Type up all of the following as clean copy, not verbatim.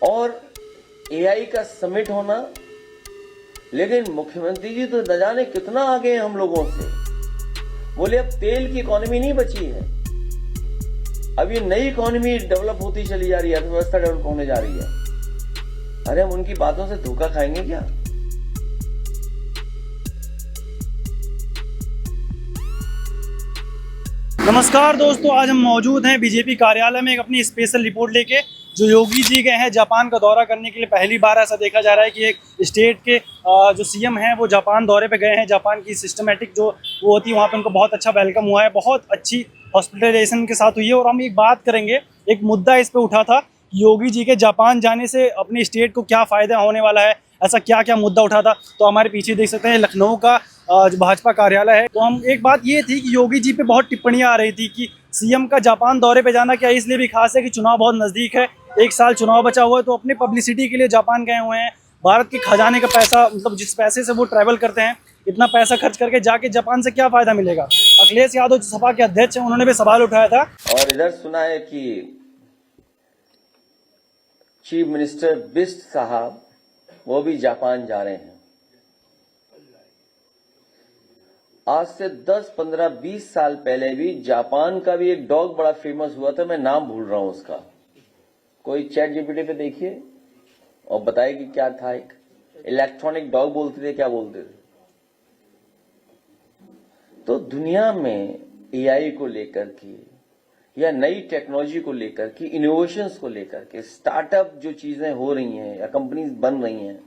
और एआई का समिट होना, लेकिन मुख्यमंत्री जी तो न जाने कितना आगे हैं हम लोगों से। बोले अब तेल की इकोनॉमी नहीं बची है, अब ये नई इकोनॉमी डेवलप होती चली जा रही है, अर्थव्यवस्था डेवलप होने जा रही है। अरे हम उनकी बातों से धोखा खाएंगे क्या? नमस्कार दोस्तों, आज हम मौजूद हैं बीजेपी कार्यालय में एक अपनी स्पेशल रिपोर्ट लेके। जो योगी जी गए हैं जापान का दौरा करने के लिए, पहली बार ऐसा देखा जा रहा है कि एक स्टेट के जो सीएम हैं वो जापान दौरे पे गए हैं। जापान की सिस्टमेटिक जो वो होती है वहाँ पे उनको बहुत अच्छा वेलकम हुआ है, बहुत अच्छी हॉस्पिटलाइजेशन के साथ हुई है। और हम एक बात करेंगे, एक मुद्दा इस पर उठा था, योगी जी के जापान जाने से अपने स्टेट को क्या फ़ायदा होने वाला है, ऐसा क्या क्या मुद्दा उठा था। तो हमारे पीछे देख सकते हैं लखनऊ का जो भाजपा कार्यालय है। तो हम एक बात ये थी कि योगी जी पे बहुत टिप्पणियां आ रही थी कि सीएम का जापान दौरे पे जाना क्या इसलिए भी खास है कि चुनाव बहुत नज़दीक है, एक साल चुनाव बचा हुआ है, तो अपनी पब्लिसिटी के लिए जापान गए हुए हैं। भारत के खजाने का पैसा, मतलब जिस पैसे से वो ट्रैवल करते हैं, इतना पैसा खर्च करके जाके जापान से क्या फ़ायदा मिलेगा। अखिलेश यादव जो सपा के अध्यक्ष हैं उन्होंने भी सवाल उठाया था। और इधर सुना है कि चीफ मिनिस्टर बिस्ट साहब वो भी जापान जा रहे हैं। आज से 10, 15, 20 साल पहले भी जापान का भी एक डॉग बड़ा फेमस हुआ था, मैं नाम भूल रहा हूं उसका। कोई चैट जीपीटी पे देखिए और बताइए कि क्या था। एक इलेक्ट्रॉनिक डॉग बोलते थे, क्या बोलते थे। तो दुनिया में एआई को लेकर के या नई टेक्नोलॉजी को लेकर के, इनोवेशंस को लेकर के, स्टार्टअप जो चीजें हो रही हैं या कंपनीज बन रही हैं,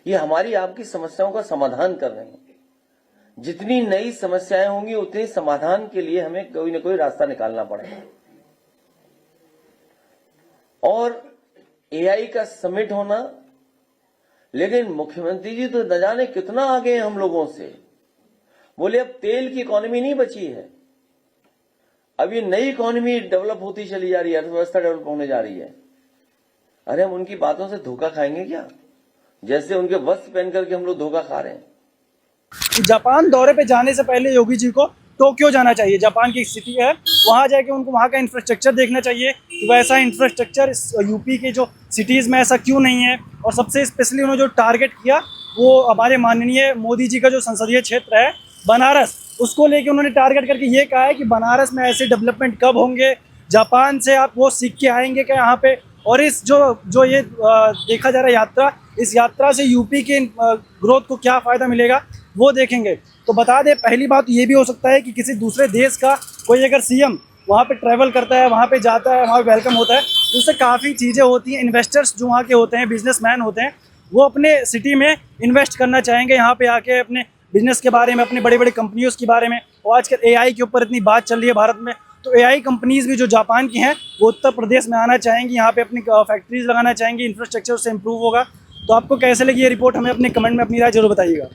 ये हमारी आपकी समस्याओं का समाधान कर रहे हैं। जितनी नई समस्याएं होंगी उतनी समाधान के लिए हमें कोई ना कोई रास्ता निकालना पड़ेगा। और एआई का समिट होना, लेकिन मुख्यमंत्री जी तो न जाने कितना आगे हैं हम लोगों से। बोले अब तेल की इकोनॉमी नहीं बची है, अब ये नई इकोनॉमी डेवलप होती चली जा रही है, अर्थव्यवस्था डेवलप होने जा रही है। अरे हम उनकी बातों से धोखा खाएंगे क्या, जैसे उनके वस्त्र पहन करके हम लोग धोखा खा रहे हैं। जापान दौरे पे जाने से पहले योगी जी को टोक्यो जाना चाहिए। जापान की एक सिटी है, वहाँ जाके उनको वहाँ का इंफ्रास्ट्रक्चर देखना चाहिए कि वैसा इंफ्रास्ट्रक्चर यूपी के जो सिटीज़ में ऐसा क्यों नहीं है। और सबसे स्पेशली उन्होंने जो टारगेट किया वो हमारे माननीय मोदी जी का जो संसदीय क्षेत्र है बनारस, उसको लेके उन्होंने टारगेट करके ये कहा है कि बनारस में ऐसे डेवलपमेंट कब होंगे, जापान से आप वो सीख के आएंगे क्या यहाँ पे। और इस जो ये देखा जा रहा है यात्रा, इस यात्रा से यूपी के ग्रोथ को क्या फ़ायदा मिलेगा वो देखेंगे। तो बता दें, पहली बात ये भी हो सकता है कि किसी दूसरे देश का कोई अगर सीएम वहाँ पे ट्रैवल करता है, वहाँ पे जाता है, वहाँ वेलकम होता है, तो उससे काफ़ी चीज़ें होती हैं। इन्वेस्टर्स जो वहाँ के होते हैं, बिजनेसमैन होते हैं, वो अपने सिटी में इन्वेस्ट करना चाहेंगे, यहाँ पे आके अपने बिजनेस के बारे में, अपनी बड़ी बड़ी कंपनियों के बारे में। और आजकल एआई के ऊपर इतनी बात चल रही है भारत में, तो एआई कंपनीज़ भी जो जापान की हैं वो उत्तर प्रदेश में आना चाहेंगी, यहाँ पे अपनी फैक्ट्रीज लगाना चाहेंगी, इंफ्रास्ट्रक्चर उससे इम्प्रूव होगा। तो आपको कैसे लगी ये रिपोर्ट, हमें अपने कमेंट में अपनी राय जरूर बताइएगा।